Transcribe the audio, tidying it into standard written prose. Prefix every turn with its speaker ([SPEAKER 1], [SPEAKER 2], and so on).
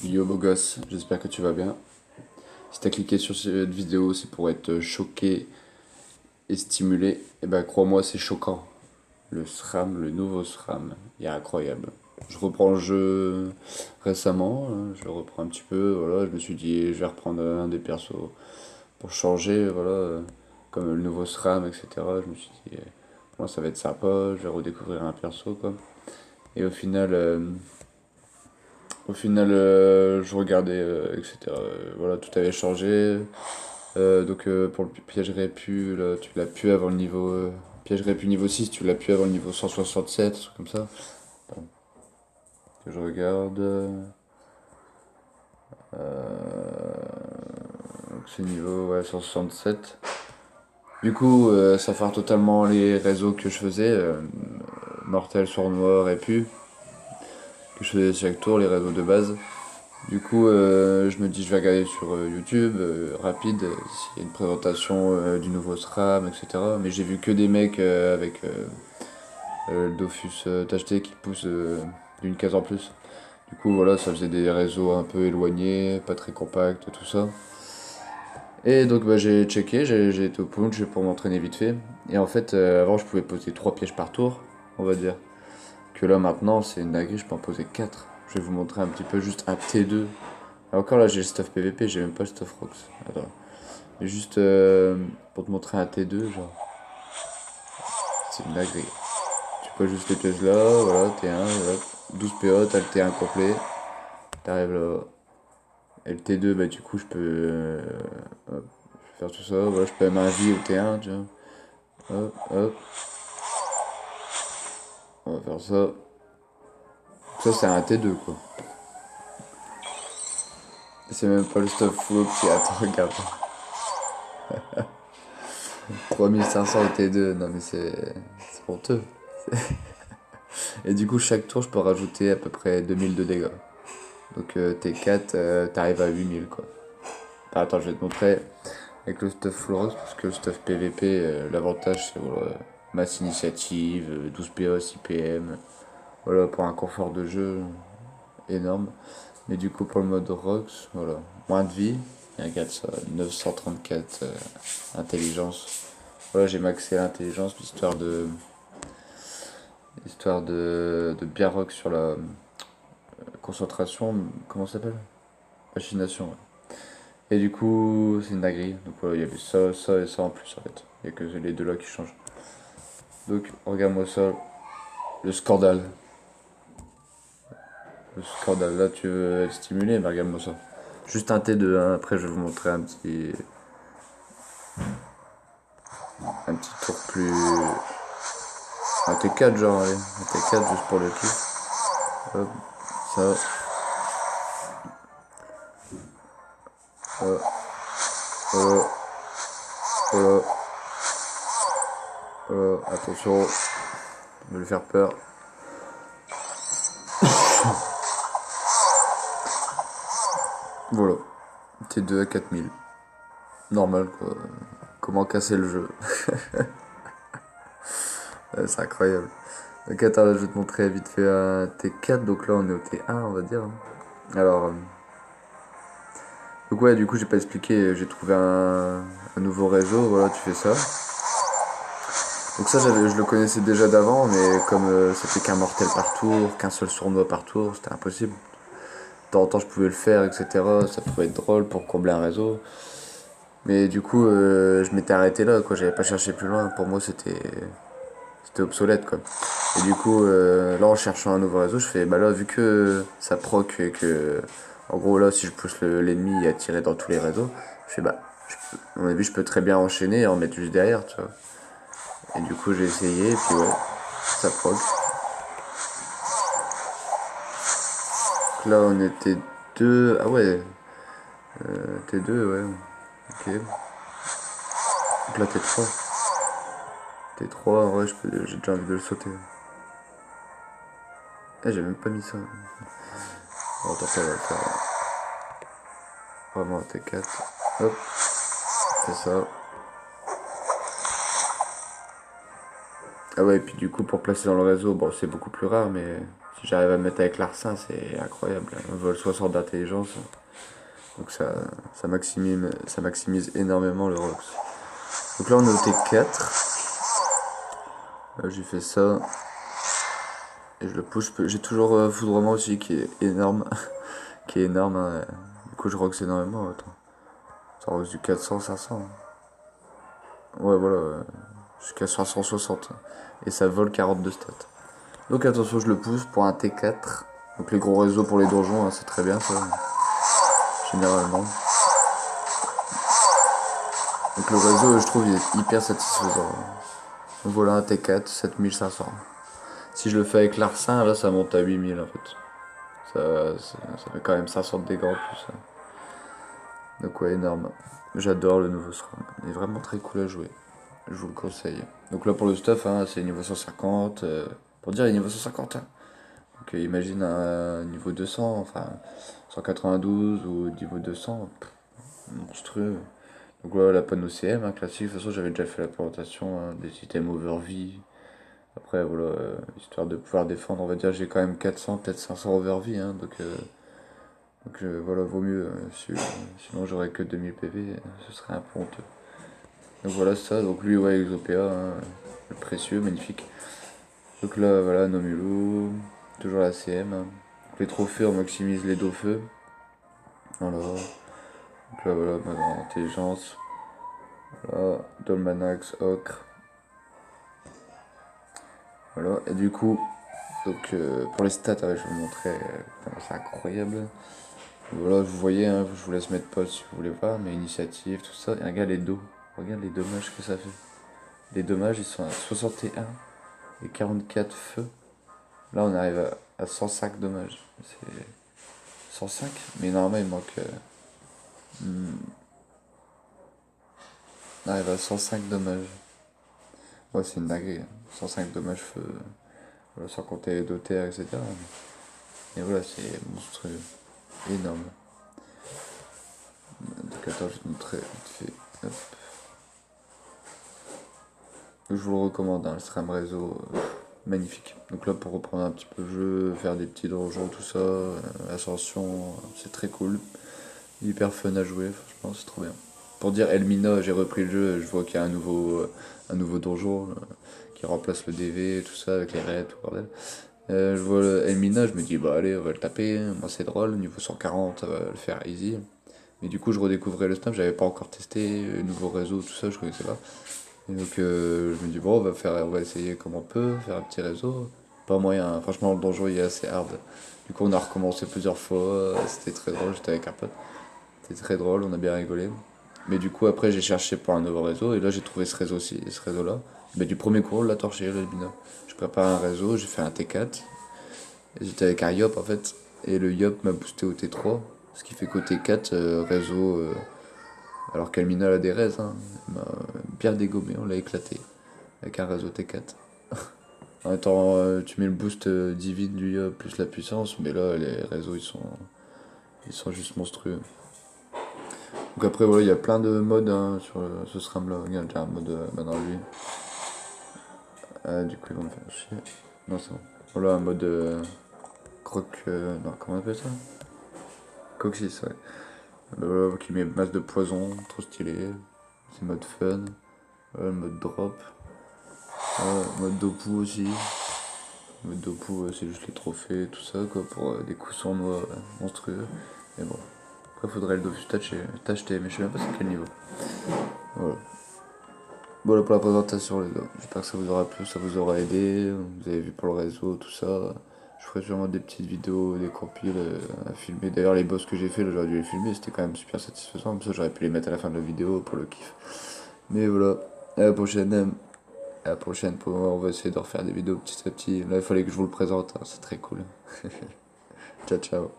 [SPEAKER 1] Yo beau gosse, j'espère que tu vas bien. Si t'as cliqué sur cette vidéo, c'est pour être choqué et stimulé. Et ben crois-moi, c'est choquant. Le SRAM, le nouveau SRAM, il est incroyable. Je reprends le jeu récemment, hein, je le reprends un petit peu, voilà, je me suis dit je vais reprendre un des persos pour changer, voilà, comme le nouveau SRAM, etc. Je me suis dit, moi ça va être sympa, je vais redécouvrir un perso, quoi. Et au final, je regardais, etc. Voilà, tout avait changé. Donc pour le piège répu, là, tu l'as pu avant le niveau. Piège répu niveau 6, tu l'as pu avant le niveau 167, un truc comme ça. Attends, que je regarde. Donc c'est niveau ouais, 167. Du coup, ça fait totalement les réseaux que je faisais. Mortel, Sournois, Répu. Que je faisais chaque tour, les réseaux de base. Du coup, je me dis, je vais regarder sur YouTube, rapide, s'il y a une présentation du nouveau SRAM, etc. Mais j'ai vu que des mecs avec le Dofus THT qui pousse d'une case en plus. Du coup, voilà, ça faisait des réseaux un peu éloignés, pas très compacts, tout ça. Et donc, bah, j'ai checké, j'ai été au punch pour m'entraîner vite fait. Et en fait, avant, je pouvais poser 3 pièges par tour, on va dire. Que là, maintenant, c'est une dinguerie, je peux en poser 4. Je vais vous montrer un petit peu juste un T2. Et encore là, j'ai le stuff PVP, j'ai même pas le stuff Rox. Attends. Mais juste pour te montrer un T2, genre, c'est une dinguerie. Tu poses juste les pièges là, voilà, T1, hop, 12 PO, t'as le T1 complet, t'arrives là. Et le T2, bah du coup, je peux hop, je vais faire tout ça, voilà, je peux même un vie au T1, tu vois. Hop, hop, on va faire ça. Ça, c'est un T2, quoi. C'est même pas le stuff full opti, attends, regarde. 3500 au T2, non mais c'est honteux. Et du coup, chaque tour, je peux rajouter à peu près 2000 de dégâts. Donc T4, t'arrives à 8000 quoi. Ah, attends, je vais te montrer avec le stuff Florence, parce que le stuff PVP, l'avantage c'est voilà, masse initiative, 12 PO, 6 PM. Voilà, pour un confort de jeu énorme. Mais du coup, pour le mode Rox, voilà, moins de vie. Et regarde ça, 934 intelligence. Voilà, j'ai maxé l'intelligence, histoire de bien rock sur la concentration. Comment ça s'appelle? Machination, ouais. Et du coup, c'est une dinguerie. Donc voilà, il y avait ça, ça et ça en plus en fait. Il n'y a que les deux là qui changent. Donc regarde-moi ça, le scandale. Le scandale, là tu veux être stimulé, mais regarde-moi ça. Juste un T2, hein. Après je vais vous montrer un petit tour plus. Un T4 genre, allez. Un T4 juste pour le kiff. Hop, ça, hop, voilà, voilà, voilà. Attention, je vais lui faire peur. Voilà, T2 à 4000. Normal quoi. Comment casser le jeu? Ouais, c'est incroyable. Ok, attends, je vais te montrer vite fait un T4. Donc là, on est au T1, on va dire, hein. Alors, donc ouais, du coup, j'ai pas expliqué. J'ai trouvé un nouveau réseau. Voilà, tu fais ça. Donc ça, je le connaissais déjà d'avant, mais comme c'était qu'un mortel par tour, qu'un seul sournois par tour, c'était impossible. De temps en temps, je pouvais le faire, etc. Ça pouvait être drôle pour combler un réseau. Mais du coup, je m'étais arrêté là, quoi. J'avais pas cherché plus loin. Pour moi, c'était obsolète quoi. Et du coup, là en cherchant un nouveau réseau, je fais bah là vu que ça proc et que en gros là si je pousse l'ennemi à tirer dans tous les réseaux, je fais bah à mon avis je peux très bien enchaîner et en mettre juste derrière, tu vois. Et du coup j'ai essayé et puis ouais, ça proc. Donc là on était deux. Ah ouais, T2 ouais. Ok. Donc là T3. T3 ouais j'ai déjà envie de le sauter. Eh j'ai même pas mis ça. Bon, attends ça va le faire. Vraiment T4. Hop, c'est ça. Ah ouais, et puis du coup, pour placer dans le réseau, bon, c'est beaucoup plus rare, mais Si j'arrive à me mettre avec Larsin, c'est incroyable. Un vol 60 d'intelligence. Donc ça maximise énormément le Rox. Donc là on est au T4. Là j'ai fait ça. Et je le push. J'ai toujours Foudrement aussi qui est énorme. Qui est énorme. Hein. Du coup je Rox énormément. Attends. Ça Rox du 400, 500. Ouais voilà. Jusqu'à 560. Et ça vole 42 stats. Donc attention je le pousse pour un T4. Donc les gros réseaux pour les donjons, hein, c'est très bien ça. Généralement. Donc le réseau je trouve il est hyper satisfaisant. Donc voilà un T4, 7500. Si je le fais avec Larsin, là ça monte à 8000 en fait. Ça fait quand même 500 de dégâts en plus. Hein. Donc ouais, énorme. J'adore le nouveau SRAM. Il est vraiment très cool à jouer. Je vous le conseille. Donc là pour le stuff, hein, c'est niveau 150. Pour dire, il est niveau 150. Hein. Donc imagine un niveau 200, enfin 192 ou niveau 200. Monstrueux. Donc voilà la panne OCM, hein, classique. De toute façon, j'avais déjà fait la présentation hein, des items overvie. Après, voilà, histoire de pouvoir défendre, on va dire, j'ai quand même 400, peut-être 500 overvie, hein, voilà, vaut mieux. Sinon, j'aurais que 2000 PV, ce serait un peu honteux. Donc voilà ça, donc lui, ouais, Exopéa, hein, le précieux, magnifique. Donc là, voilà, Nomulu, toujours la CM. Hein. Donc les trophées, on maximise les dos feu. Voilà. Donc là, voilà, ma grande intelligence. Voilà, Dolmanax, Ocre. Voilà, et du coup, donc pour les stats, ouais, je vais vous montrer, c'est incroyable. Voilà, vous voyez, hein, je vous laisse mettre pause si vous voulez voir, mais initiative, tout ça. Et regarde les dos, regarde les dommages que ça fait. Les dommages, ils sont à 61 et 44 feux. Là, on arrive à 105 dommages. C'est 105, mais normalement, il manque. On arrive à 105 dommages. Ouais, c'est une dinguerie. 105 dommages feu. Voilà, sans compter les dotaires, etc. Et voilà, c'est monstrueux. Énorme. Donc attends, je vais te montrer vite fait. Hop. Je vous le recommande, hein, le SRAM réseau, magnifique. Donc là pour reprendre un petit peu le jeu, faire des petits donjons, tout ça, Ascension, c'est très cool. Hyper fun à jouer, franchement c'est trop bien. Pour dire Elmina, j'ai repris le jeu, je vois qu'il y a un nouveau donjon qui remplace le DV, tout ça, avec les raids, tout bordel. Je vois Elmina, je me dis bah allez on va le taper, moi c'est drôle, niveau 140 ça va le faire easy. Mais du coup je redécouvrais le snap, j'avais pas encore testé, le nouveau réseau, tout ça, je connaissais pas. Et donc je me dis bon on va essayer comme on peut, faire un petit réseau. Pas moyen, hein. Franchement le donjon il est assez hard. Du coup on a recommencé plusieurs fois, c'était très drôle, j'étais avec un pote. C'était très drôle, on a bien rigolé. Mais du coup après j'ai cherché pour un nouveau réseau et là j'ai trouvé ce réseau aussi, ce réseau là. Mais du premier coup on l'a torché le bina. Je prépare un réseau, j'ai fait un T4. Et j'étais avec un Yop en fait. Et le Yop m'a boosté au T3. Ce qui fait qu'au T4 réseau. Alors qu'Almina a des raises, hein. Il m'a bien dégommé, on l'a éclaté. Avec un réseau T4. En même temps, tu mets le boost divine du Yop plus la puissance, mais là les réseaux ils sont juste monstrueux. Donc après voilà, il y a plein de modes hein, sur ce SRAM là. Regarde, j'ai un mode maintenant lui. Du coup ils vont me faire chier. Non c'est bon. Voilà un mode croque. Non, comment on appelle ça? Coxis, ouais. Qui met masse de poison, trop stylé. C'est mode fun. Le mode drop. Mode Dopu aussi. Mode Dopu, c'est juste les trophées, tout ça, quoi, pour des coups sans noix monstrueux. Mais bon. Après, faudrait le Dofus t'acheter, mais je sais même pas c'est quel niveau. Voilà. Voilà pour la présentation, les gars. J'espère que ça vous aura plu, ça vous aura aidé. Vous avez vu pour le réseau, tout ça. Je ferai sûrement des petites vidéos, des compiles à filmer. D'ailleurs, les boss que j'ai fait, j'aurais dû les filmer, c'était quand même super satisfaisant. Comme ça, j'aurais pu les mettre à la fin de la vidéo pour le kiff. Mais voilà, à la prochaine. À la prochaine, on va essayer de refaire des vidéos petit à petit. Là, il fallait que je vous le présente, hein, c'est très cool. Ciao, ciao.